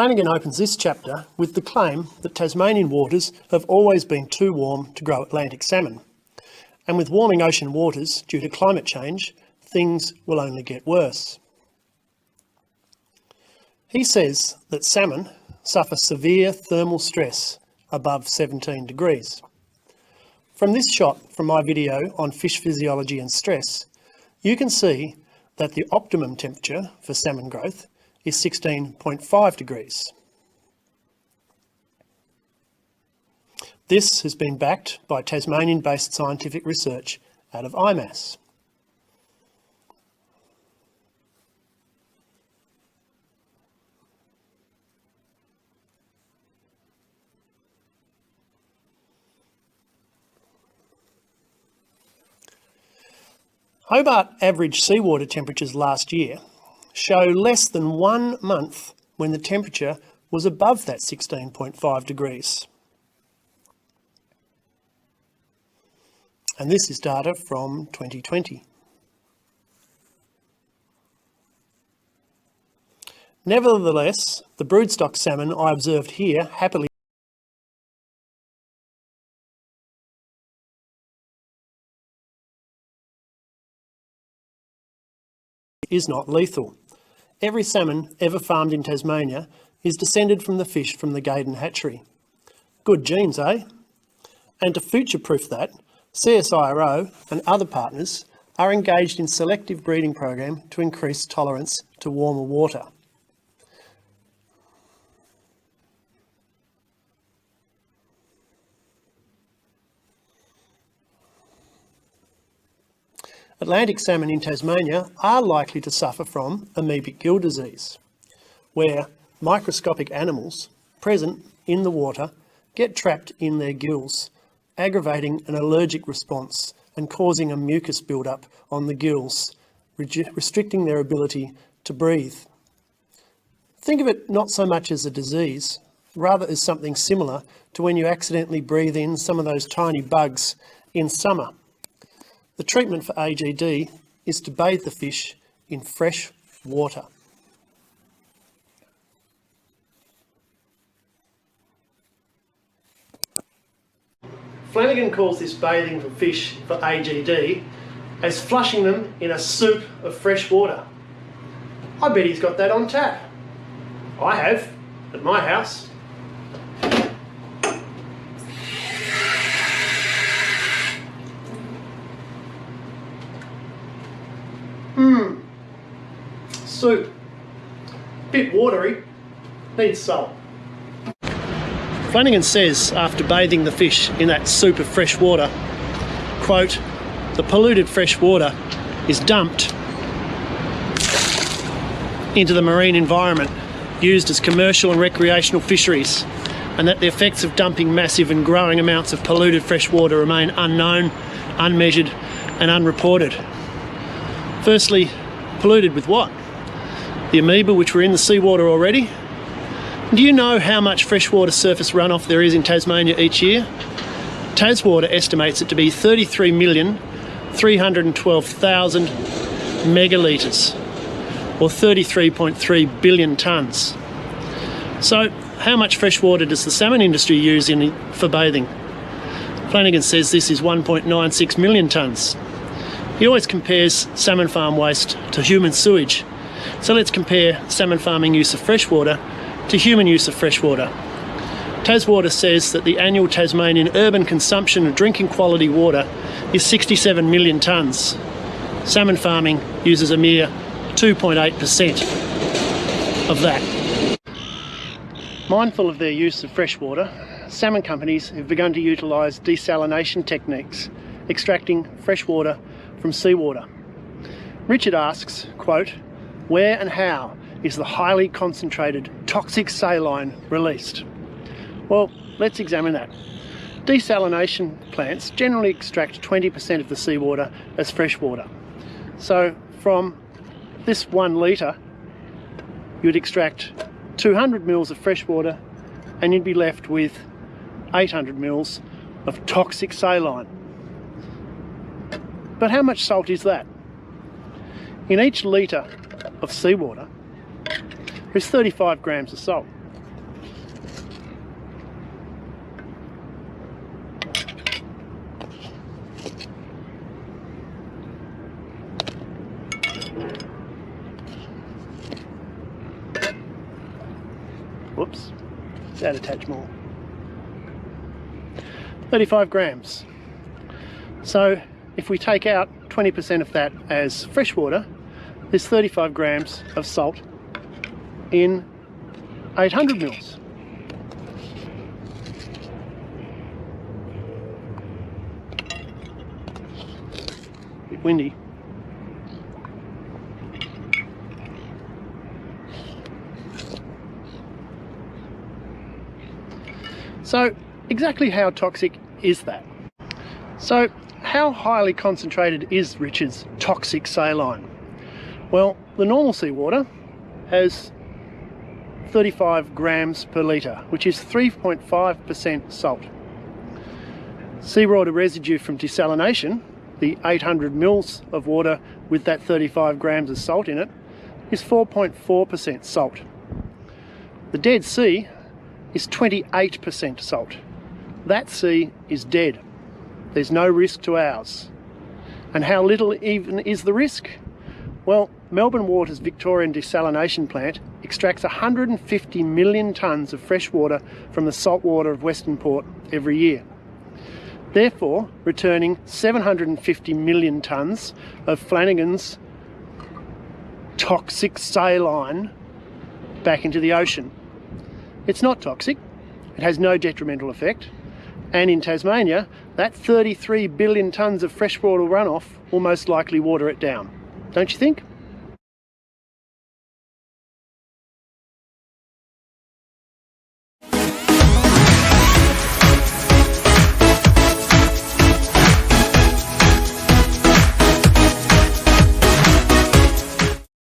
Flanagan opens this chapter with the claim that Tasmanian waters have always been too warm to grow Atlantic salmon, and with warming ocean waters due to climate change, things will only get worse. He says that salmon suffer severe thermal stress above 17 degrees. From this shot from my video on fish physiology and stress, you can see that the optimum temperature for salmon growth is 16.5 degrees. This has been backed by Tasmanian-based scientific research out of IMAS. Hobart average seawater temperatures last year show less than 1 month when the temperature was above that 16.5 degrees. And this is data from 2020. Nevertheless, the broodstock salmon I observed here happily is not lethal. Every salmon ever farmed in Tasmania is descended from the fish from the Gaydon hatchery. Good genes, eh? And to future-proof that, CSIRO and other partners are engaged in selective breeding program to increase tolerance to warmer water. Atlantic salmon in Tasmania are likely to suffer from amoebic gill disease, where microscopic animals present in the water get trapped in their gills, aggravating an allergic response and causing a mucus buildup on the gills, restricting their ability to breathe. Think of it not so much as a disease, rather as something similar to when you accidentally breathe in some of those tiny bugs in summer. The treatment for AGD is to bathe the fish in fresh water. Flanagan calls this bathing for fish for AGD as flushing them in a soup of fresh water. I bet he's got that on tap. I have, at my house. Soup. Bit watery, needs salt. Flanagan says after bathing the fish in that soup of fresh water, quote, "The polluted fresh water is dumped into the marine environment used as commercial and recreational fisheries, and that the effects of dumping massive and growing amounts of polluted fresh water remain unknown, unmeasured and unreported." Firstly, polluted with what? The amoeba which were in the seawater already? Do you know how much freshwater surface runoff there is in Tasmania each year? Taswater estimates it to be 33,312,000 megalitres, or 33.3 billion tonnes. So how much fresh water does the salmon industry use for bathing? Flanagan says this is 1.96 million tonnes. He always compares salmon farm waste to human sewage. So let's compare salmon farming use of freshwater to human use of freshwater. Taswater says that the annual Tasmanian urban consumption of drinking quality water is 67 million tonnes. Salmon farming uses a mere 2.8% of that. Mindful of their use of freshwater, salmon companies have begun to utilise desalination techniques, extracting freshwater from seawater. Richard asks, quote, "Where and how is the highly concentrated toxic saline released?" Well, let's examine that. Desalination plants generally extract 20% of the seawater as freshwater. So from this 1 litre, you'd extract 200 mils of freshwater and you'd be left with 800 mils of toxic saline. But how much salt is that? In each litre of seawater, there's 35 grams of salt. That'd attach more. 35 grams. So if we take out 20% of that as freshwater, there's 35 grams of salt in 800 mils. Bit windy. So exactly how toxic is that? So how highly concentrated is Richard's toxic saline? Well, the normal seawater has 35 grams per litre, which is 3.5% salt. Seawater residue from desalination, the 800 mils of water with that 35 grams of salt in it, is 4.4% salt. The Dead Sea is 28% salt. That sea is dead. There's no risk to ours. And how little even is the risk? Well, Melbourne Water's Victorian desalination plant extracts 150 million tonnes of fresh water from the salt water of Western Port every year, therefore returning 750 million tonnes of Flanagan's toxic saline back into the ocean. It's not toxic, it has no detrimental effect, and in Tasmania, that 33 billion tonnes of freshwater runoff will most likely water it down. Don't you think?